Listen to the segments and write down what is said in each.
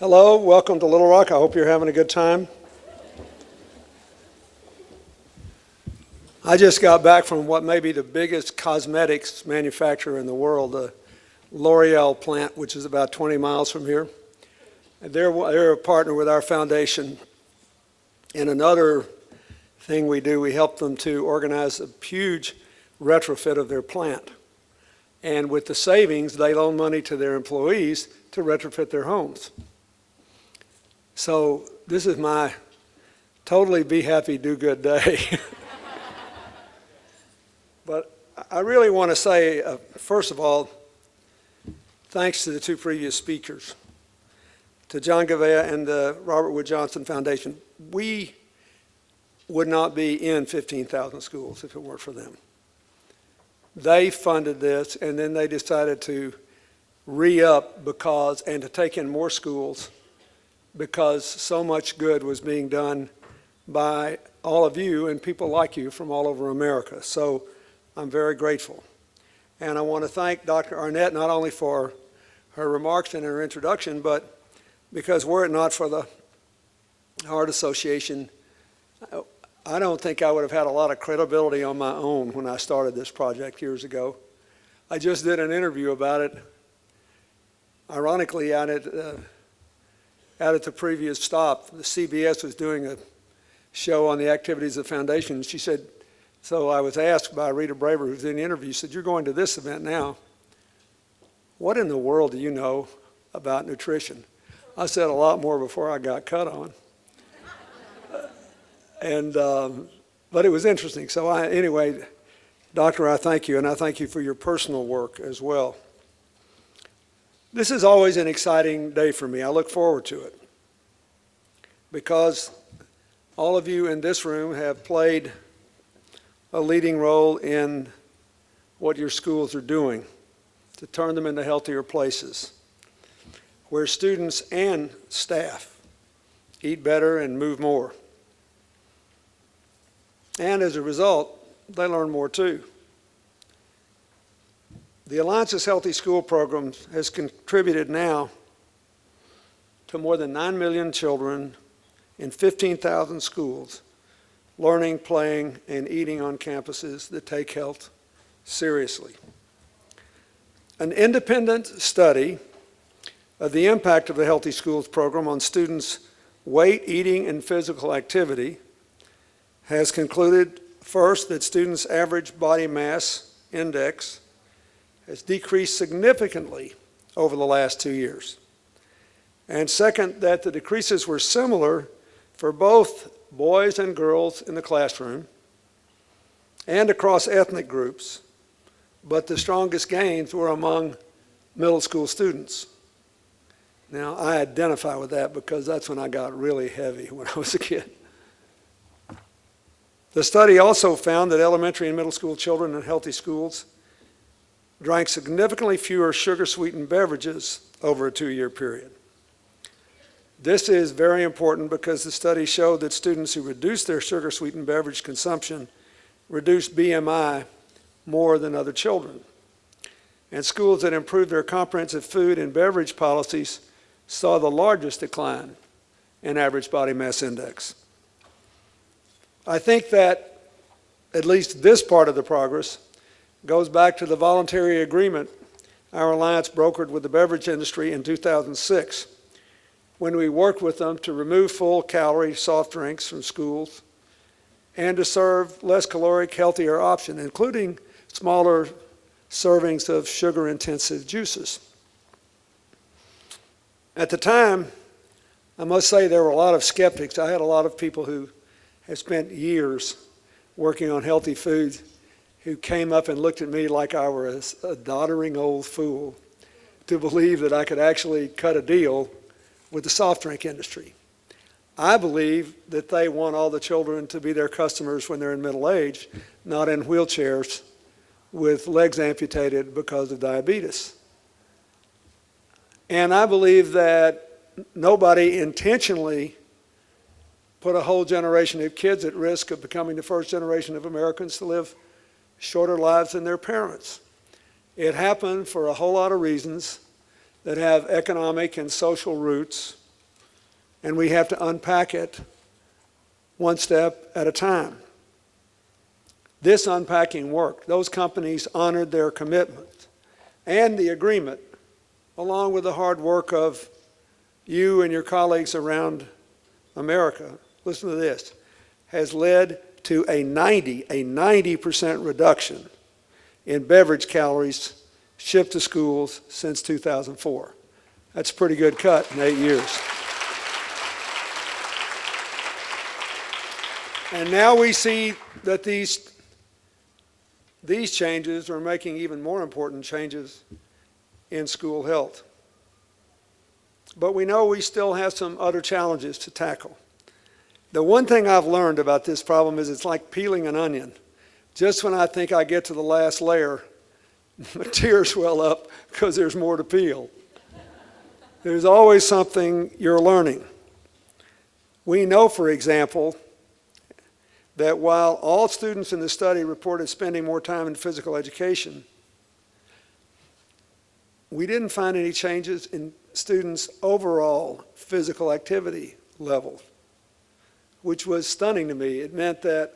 Hello, welcome to Little Rock. I hope you're having a good time. I just got back from what may be the biggest cosmetics manufacturer in the world, the L'Oreal plant, which is about 20 miles from here. They're a partner with our foundation. And another thing we do, we help them to organize a huge retrofit of their plant. And with the savings, they loan money to their employees to retrofit their homes. So this is my totally be happy, do good day. But I really want to say, first of all, thanks to the two previous speakers, to John Gavea and the Robert Wood Johnson Foundation. We would not be in 15,000 schools if it weren't for them. They funded this, and then they decided to re-up and to take in more schools because so much good was being done by all of you and people like you from all over America. So I'm very grateful. And I want to thank Dr. Arnett not only for her remarks and her introduction, but because were it not for the Heart Association, I don't think I would have had a lot of credibility on my own when I started this project years ago. I just did an interview about it, ironically, out at the previous stop. The CBS was doing a show on the activities of the foundation. She said, so I was asked by Rita Braver, who's in the interview, said, you're going to this event now. What in the world do you know about nutrition? I said a lot more before I got cut on. But it was interesting. So anyway, Doctor, I thank you, and I thank you for your personal work as well. This is always an exciting day for me. I look forward to it because all of you in this room have played a leading role in what your schools are doing to turn them into healthier places where students and staff eat better and move more. And as a result, they learn more too. The Alliance's Healthy School Program has contributed now to more than 9 million children in 15,000 schools learning, playing, and eating on campuses that take health seriously. An independent study of the impact of the Healthy Schools program on students' weight, eating, and physical activity has concluded, first, that students' average body mass index has decreased significantly over the last 2 years. And second, that the decreases were similar for both boys and girls in the classroom and across ethnic groups, but the strongest gains were among middle school students. Now, I identify with that because that's when I got really heavy when I was a kid. The study also found that elementary and middle school children in healthy schools drank significantly fewer sugar-sweetened beverages over a 2-year period. This is very important because the study showed that students who reduced their sugar-sweetened beverage consumption reduced BMI more than other children. And schools that improved their comprehensive food and beverage policies saw the largest decline in average body mass index. I think that at least this part of the progress goes back to the voluntary agreement our alliance brokered with the beverage industry in 2006, when we worked with them to remove full-calorie soft drinks from schools and to serve less caloric, healthier options, including smaller servings of sugar-intensive juices. At the time, I must say there were a lot of skeptics. I had a lot of people who had spent years working on healthy foods who came up and looked at me like I was a doddering old fool to believe that I could actually cut a deal with the soft drink industry. I believe that they want all the children to be their customers when they're in middle age, not in wheelchairs with legs amputated because of diabetes. And I believe that nobody intentionally put a whole generation of kids at risk of becoming the first generation of Americans to live shorter lives than their parents. It happened for a whole lot of reasons that have economic and social roots and we have to unpack it one step at a time. This unpacking worked. Those companies honored their commitment and the agreement, along with the hard work of you and your colleagues around America. Listen to this, has led to a 90% reduction in beverage calories shipped to schools since 2004. That's a pretty good cut in 8 years. And now we see that these changes are making even more important changes in school health. But we know we still have some other challenges to tackle. The one thing I've learned about this problem is it's like peeling an onion. Just when I think I get to the last layer, my tears well up because there's more to peel. There's always something you're learning. We know, for example, that while all students in the study reported spending more time in physical education, we didn't find any changes in students' overall physical activity level, which was stunning to me. It meant that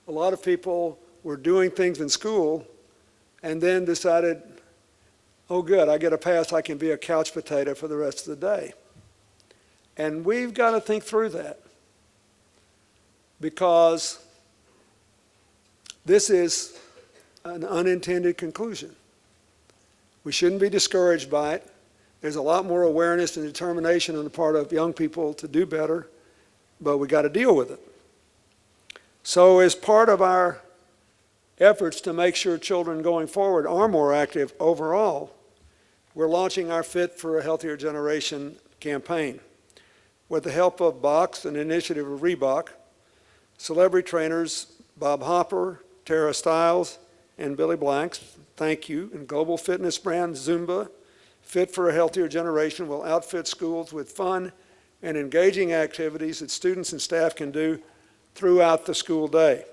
a lot of people were doing things in school and then decided, oh good, I get a pass, I can be a couch potato for the rest of the day. And we've got to think through that, because this is an unintended conclusion. We shouldn't be discouraged by it. There's a lot more awareness and determination on the part of young people to do better, but we got to deal with it. So as part of our efforts to make sure children going forward are more active overall, we're launching our Fit for a Healthier Generation campaign. With the help of Box, an initiative of Reebok, celebrity trainers Bob Hopper, Tara Stiles, and Billy Blanks, thank you, and global fitness brand Zumba, Fit for a Healthier Generation will outfit schools with fun and engaging activities that students and staff can do throughout the school day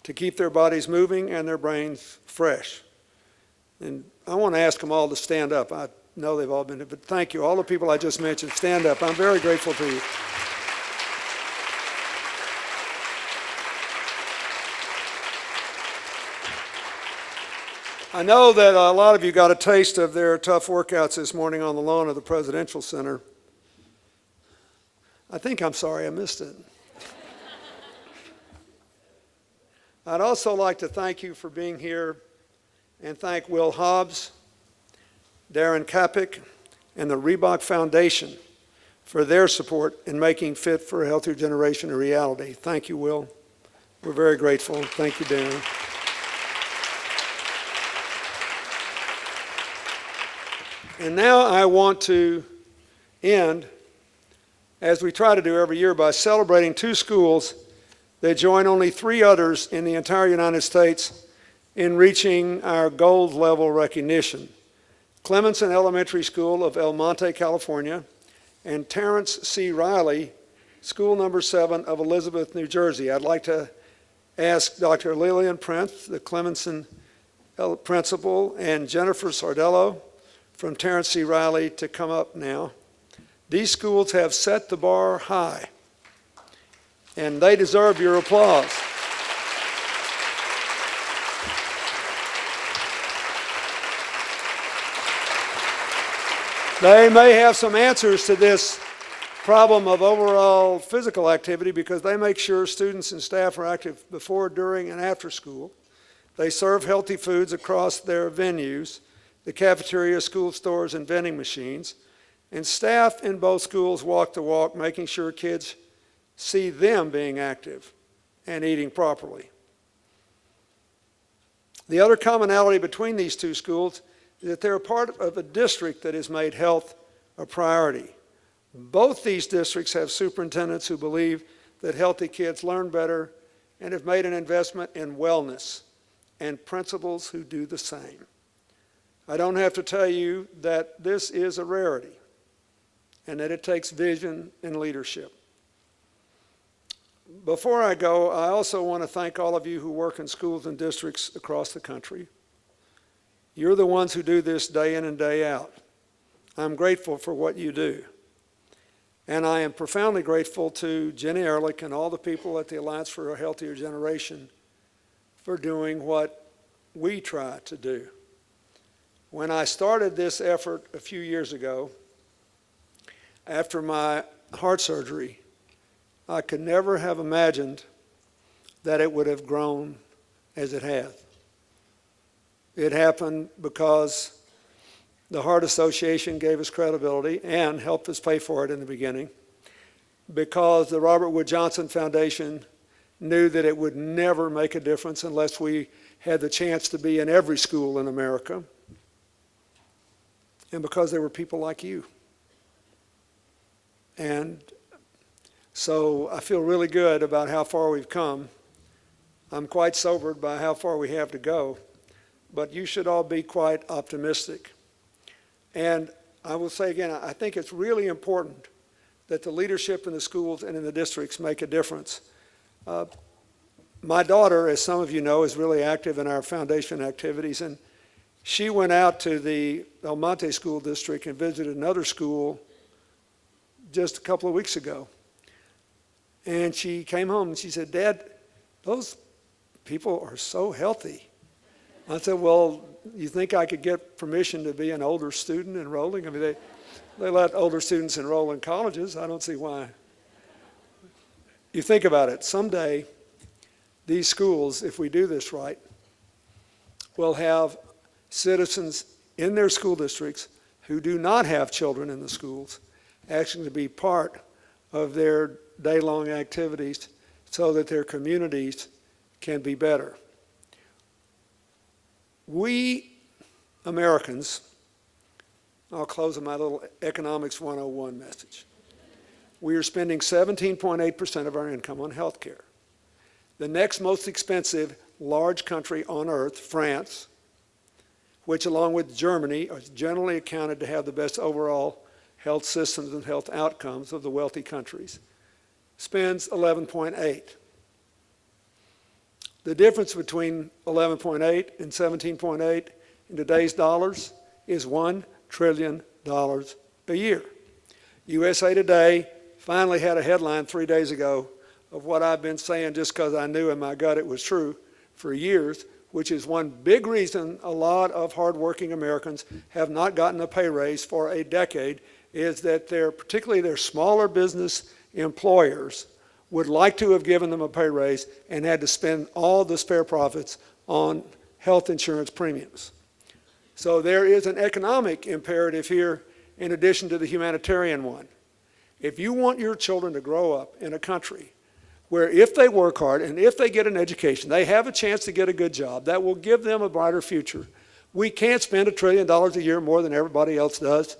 to keep their bodies moving and their brains fresh. And I want to ask them all to stand up. I know they've all been, but thank you. All the people I just mentioned, stand up. I'm very grateful to you. I know that a lot of you got a taste of their tough workouts this morning on the lawn of the Presidential Center. I'm sorry I missed it. I'd also like to thank you for being here and thank Will Hobbs, Darren Kapik, and the Reebok Foundation for their support in making Fit for a Healthier Generation a reality. Thank you, Will. We're very grateful. Thank you, Darren. And now I want to end, as we try to do every year, by celebrating two schools that join only 3 others in the entire United States in reaching our gold level recognition. Clemenson Elementary School of El Monte, California, and Terrence C. Riley, School number 7 of Elizabeth, New Jersey. I'd like to ask Dr. Lillian Prince, the Clemenson principal, and Jennifer Sardello from Terrence C. Riley to come up now. These schools have set the bar high, and they deserve your applause. They may have some answers to this problem of overall physical activity because they make sure students and staff are active before, during, and after school. They serve healthy foods across their venues, the cafeteria, school stores, and vending machines. And staff in both schools walk the walk, making sure kids see them being active and eating properly. The other commonality between these two schools is that they're a part of a district that has made health a priority. Both these districts have superintendents who believe that healthy kids learn better and have made an investment in wellness, and principals who do the same. I don't have to tell you that this is a rarity and that it takes vision and leadership. Before I go, I also want to thank all of you who work in schools and districts across the country. You're the ones who do this day in and day out. I'm grateful for what you do. And I am profoundly grateful to Jenny Ehrlich and all the people at the Alliance for a Healthier Generation for doing what we try to do. When I started this effort a few years ago, after my heart surgery, I could never have imagined that it would have grown as it has. It happened because the Heart Association gave us credibility and helped us pay for it in the beginning, because the Robert Wood Johnson Foundation knew that it would never make a difference unless we had the chance to be in every school in America, and because there were people like you. And so I feel really good about how far we've come. I'm quite sobered by how far we have to go, but you should all be quite optimistic. And I will say again, I think it's really important that the leadership in the schools and in the districts make a difference. My daughter, as some of you know, is really active in our foundation activities, and she went out to the El Monte School District and visited another school just a couple of weeks ago. And she came home and she said, "Dad, those people are so healthy." I said, "Well, you think I could get permission to be an older student enrolling?" I mean, they let older students enroll in colleges. I don't see why. You think about it. Someday, these schools, if we do this right, will have citizens in their school districts who do not have children in the schools actually to be part of their day-long activities so that their communities can be better. We Americans, I'll close with my little Economics 101 message. We are spending 17.8% of our income on health care. The next most expensive large country on earth, France, which along with Germany is generally accounted to have the best overall health systems and health outcomes of the wealthy countries, spends 11.8. The difference between 11.8 and 17.8 in today's dollars is $1 trillion a year. USA Today finally had a headline 3 days ago of what I've been saying just because I knew in my gut it was true for years, which is one big reason a lot of hardworking Americans have not gotten a pay raise for a decade, is that particularly their smaller business employers would like to have given them a pay raise and had to spend all the spare profits on health insurance premiums. So there is an economic imperative here in addition to the humanitarian one. If you want your children to grow up in a country where if they work hard and if they get an education, they have a chance to get a good job that will give them a brighter future, we can't spend $1 trillion a year more than everybody else does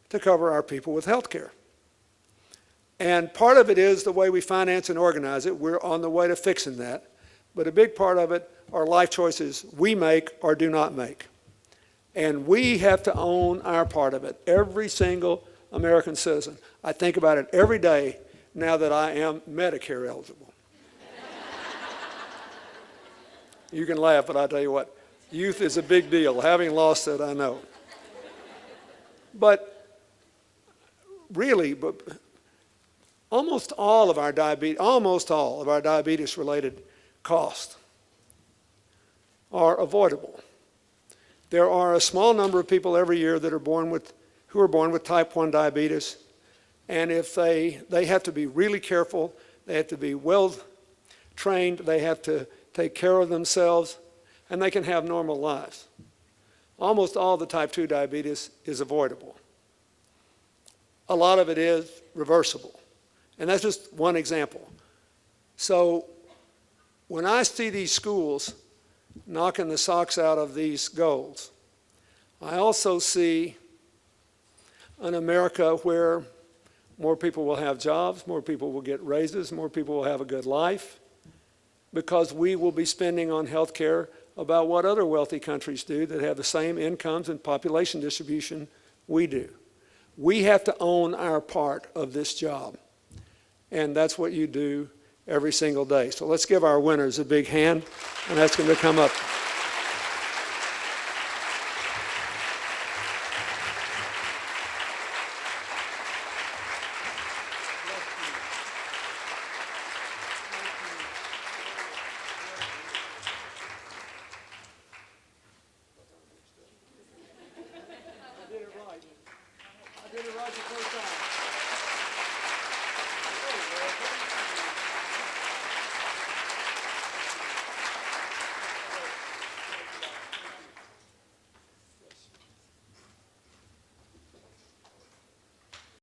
to cover our people with health care. And part of it is the way we finance and organize it. We're on the way to fixing that. But a big part of it are life choices we make or do not make. And we have to own our part of it, every single American citizen. I think about it every day now that I am Medicare eligible. You can laugh, but I'll tell you what, youth is a big deal. Having lost it, I know. But really, almost all of our diabetes-related costs are avoidable. There are a small number of people every year that are born with type 1 diabetes, and if they have to be really careful, they have to be well trained, they have to take care of themselves, and they can have normal lives. Almost all the type 2 diabetes is avoidable. A lot of it is reversible. And that's just one example. So when I see these schools knocking the socks out of these goals, I also see an America where more people will have jobs, more people will get raises, more people will have a good life, because we will be spending on health care about what other wealthy countries do that have the same incomes and population distribution we do. We have to own our part of this job. And that's what you do every single day. So let's give our winners a big hand, and that's going to come up. Give it Roger first time.